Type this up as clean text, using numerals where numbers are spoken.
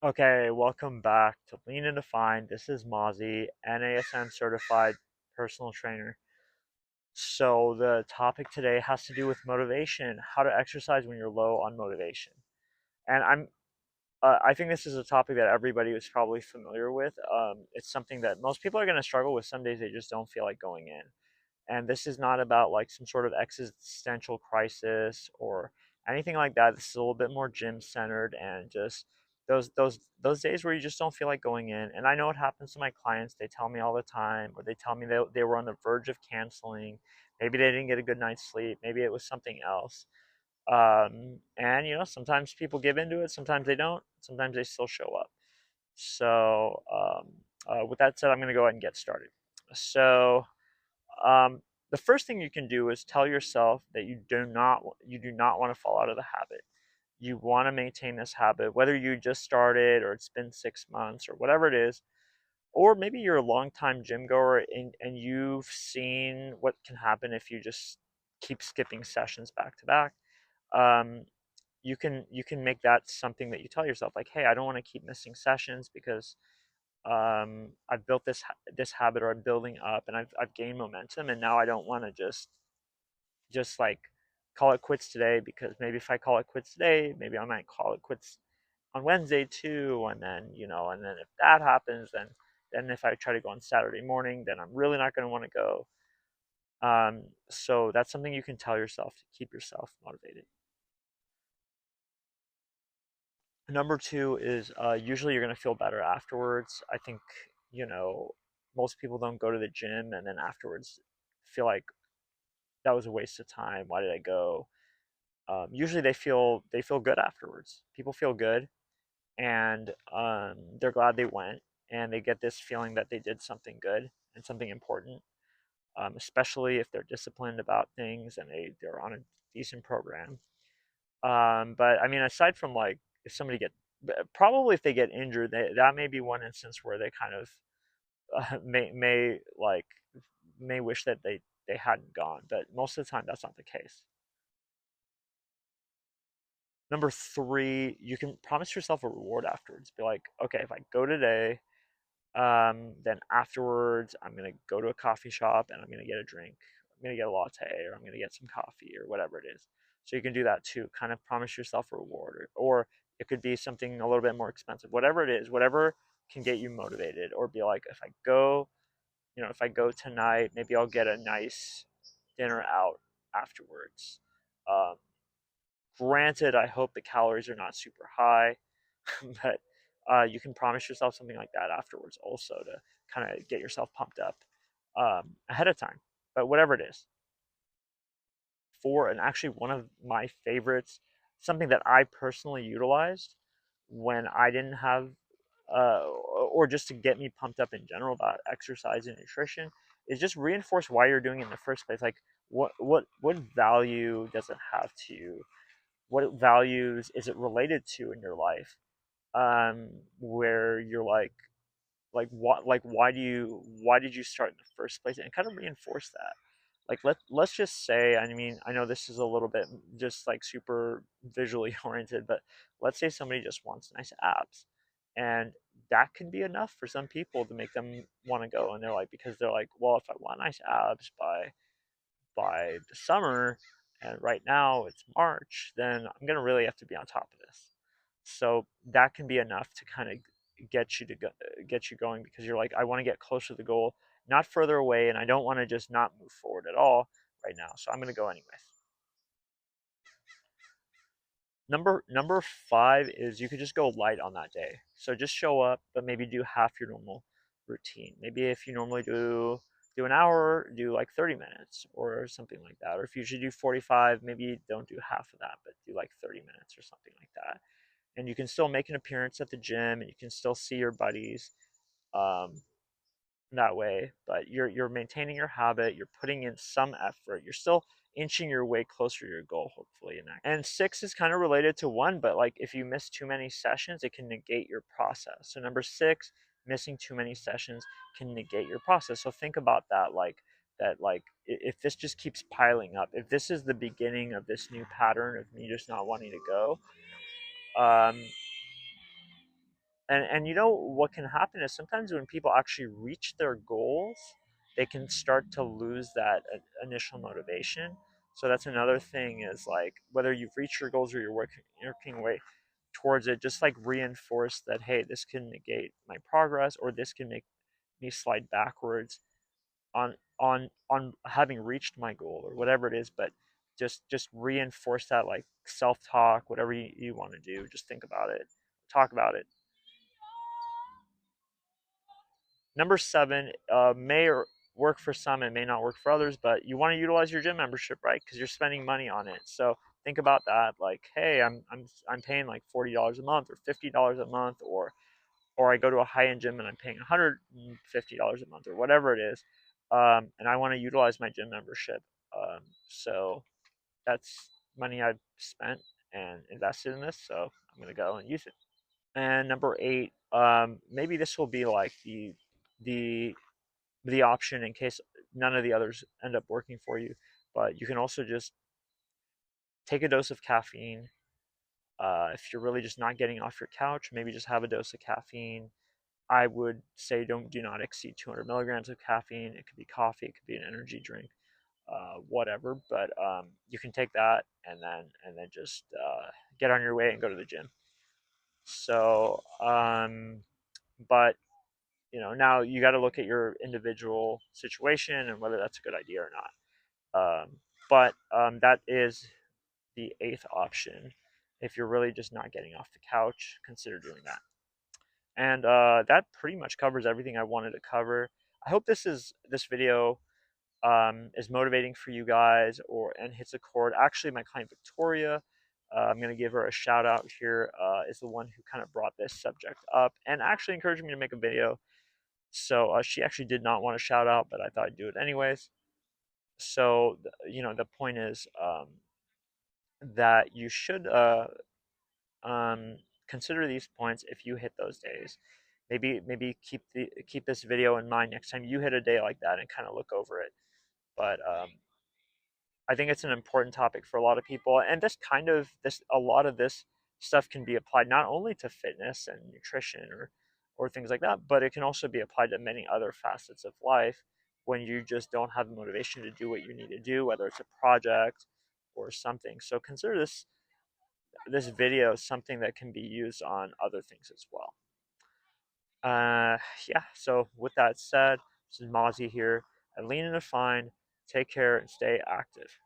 Okay, welcome back to Lean and Define. This is Mozzie, NASM certified personal trainer. So the topic today has to do with motivation, how to exercise when you're low on motivation. And I think this is a topic that everybody is probably familiar with. It's something that most people are going to struggle with. Some days they just don't feel like going in. And this is not about like some sort of existential crisis or anything like that. This is a little bit more gym centered and just those days where you just don't feel like going in. And I know it happens to my clients. They tell me all the time, or they tell me they were on the verge of canceling. Maybe they didn't get a good night's sleep. Maybe it was something else. And sometimes people give into it. Sometimes they don't. Sometimes they still show up. So with that said, I'm going to go ahead and get started. So um, the first thing you can do is tell yourself that you do not want to fall out of the habit. You want to maintain this habit, whether you just started or it's been 6 months or whatever it is, or maybe you're a long-time gym goer and you've seen what can happen if you just keep skipping sessions back to back. Um, you can make that something that you tell yourself, like, hey, I don't want to keep missing sessions because I've built this habit, or I'm building up, and I've gained momentum, and now I don't want to just like call it quits today, because maybe if I call it quits today, maybe I might call it quits on Wednesday too, and then if that happens, then if I try to go on Saturday morning, then I'm really not going to want to go. So that's something you can tell yourself to keep yourself motivated. Number two is usually you're going to feel better afterwards. I think, you know, most people don't go to the gym and then afterwards feel like that was a waste of time. Why did I go? Usually they feel good afterwards. People feel good, and they're glad they went, and they get this feeling that they did something good and something important. Especially if they're disciplined about things and they're on a decent program. But I mean, aside from like if somebody get probably if they get injured, that may be one instance where they kind of may wish that they hadn't gone. But most of the time, that's not the case. Number three, you can promise yourself a reward afterwards. Be like, okay, if I go today, then afterwards I'm gonna go to a coffee shop and I'm gonna get a drink. I'm gonna get a latte, or I'm gonna get some coffee, or whatever it is. So you can do that too. Kind of promise yourself a reward, or it could be something a little bit more expensive. Whatever it is, whatever can get you motivated, or be like, if I go tonight, maybe I'll get a nice dinner out afterwards. Um, Granted, I hope the calories are not super high, but you can promise yourself something like that afterwards also to kind of get yourself pumped up ahead of time. But whatever it is, and actually one of my favorites, something that I personally utilized when I didn't have, or just to get me pumped up in general about exercise and nutrition, is just reinforce why you're doing it in the first place. Like, what value does it have to you? What values is it related to in your life? Where you're like what like why did you start in the first place, and kind of reinforce that. Like, let's just say, I mean, I know this is a little bit just like super visually oriented, but let's say somebody just wants nice abs, and that can be enough for some people to make them want to go. And they're like, because they're like, well, if I want nice abs by the summer, and right now it's March, then I'm gonna really have to be on top of this. So that can be enough to kind of get you going, because you're like, I want to get closer to the goal, not further away, and I don't want to just not move forward at all right now. So I'm gonna go anyways. Number five is you could just go light on that day. So just show up, but maybe do half your normal routine. Maybe if you normally do an hour, do like 30 minutes or something like that. Or if you should do 45, maybe don't do half of that, but do like 30 minutes or something like that. And you can still make an appearance at the gym, and you can still see your buddies um, that way. But you're maintaining your habit. You're putting in some effort. You're still inching your way closer to your goal, hopefully. In that. And six is kind of related to one, but like if you miss too many sessions, it can negate your process. So number six, missing too many sessions can negate your process. So think about that, like if this just keeps piling up, if this is the beginning of this new pattern of me just not wanting to go, um, And you know what can happen is sometimes when people actually reach their goals, they can start to lose that initial motivation. So that's another thing, is like whether you've reached your goals or you're working way towards it, just like reinforce that, hey, this can negate my progress, or this can make me slide backwards on having reached my goal or whatever it is. But just reinforce that, like self-talk, whatever you want to do, just think about it, talk about it. Number seven, work for some and may not work for others, but you want to utilize your gym membership, right? Because you're spending money on it. So think about that. Like, hey, I'm paying like $40 a month or $50 a month, or I go to a high end gym and I'm paying $150 a month or whatever it is, and I want to utilize my gym membership. So that's money I've spent and invested in this, so I'm gonna go and use it. And number eight, maybe this will be like the the option in case none of the others end up working for you. But you can also just take a dose of caffeine. If you're really just not getting off your couch, maybe just have a dose of caffeine. I would say do not exceed 200 milligrams of caffeine. It could be coffee, it could be an energy drink, whatever. But you can take that and then just get on your way and go to the gym. So, but now you got to look at your individual situation and whether that's a good idea or not. But that is the eighth option. If you're really just not getting off the couch, consider doing that. And that pretty much covers everything I wanted to cover. I hope this video is motivating for you guys, and hits a chord. Actually, my client Victoria, I'm going to give her a shout out here, is the one who kind of brought this subject up and actually encouraged me to make a video. So she actually did not want a shout out, but I thought I'd do it anyways. So the point is, that you should um, consider these points if you hit those days. Maybe keep this video in mind next time you hit a day like that and kind of look over it. But I think it's an important topic for a lot of people, and this a lot of this stuff can be applied not only to fitness and nutrition or things like that, but it can also be applied to many other facets of life when you just don't have the motivation to do what you need to do, whether it's a project or something. So consider this video something that can be used on other things as well. Yeah. So with that said, this is Mozzie here at Lean and Define. Take care and stay active.